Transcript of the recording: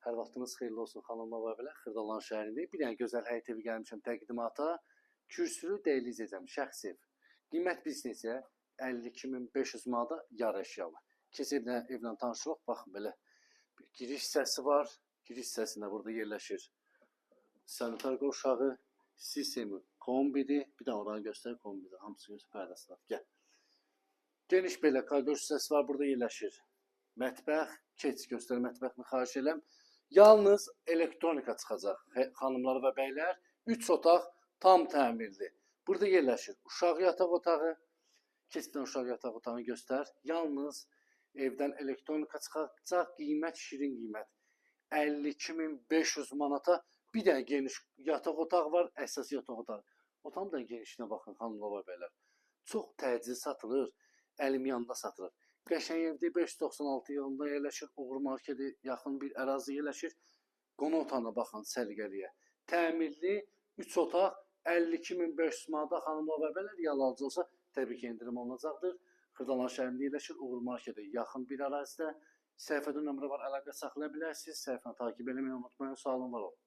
Hər vaxtınız xeyirli olsun xanımlar və bəylər. Xırdalan şəhərində bir dənə gözəl həyət evi gəlmişəm təqdimata. Kürsülü dəyliz edəcəm, şəxs ev. Qiymət biz necə? 52.500 manata yarı əşyalı. Keçib evlə tanışırıq. Baxın belə bir giriş hissəsi var. Giriş hissəsində burada yerləşir sanitar qovşağı, sistemi kombidir. Bir də oranı göstərir kombidir. Hamısı göz pərdəsi var. Gəl. Geniş belə koridor hissəsi var. Burada yerləşir mətbəx. Keç göstər mətbəxini xahiş eləm. Yalnız elektronika çıxacaq xanımlar və bəylər. 3 otaq tam təmirli. Burada yerləşir uşaq yataq otağı. Keçdən uşaq yataq otağını göstər. Yalnız evdən elektronika çıxacaq. Qiymət şirin qiymət. 52.500 manata bir dənə geniş yataq otağı var. Əsas yataq otağı. Otağın da genişliğine baxın xanımlar və bəylər. Çox təcil satılır. Əlim yanında satılır. Qəşəng evdə 596 yılında yerləşir. Uğur marketi yaxın bir ərazi yerləşir. Qonaq otağına baxın səliqəliyə. Təmirli 3 otaq 52.500 manata xanımlar və bəylər yalancı olsa təbii ki indirim olunacaqdır. Xırdalan şəhərində yerləşir. Uğur marketi yaxın bir ərazidə. Səhifədə nömrə var, əlaqə saxlaya bilərsiniz. Səhifəni takip etmeyi unutmayın. Sağ olun, var olun.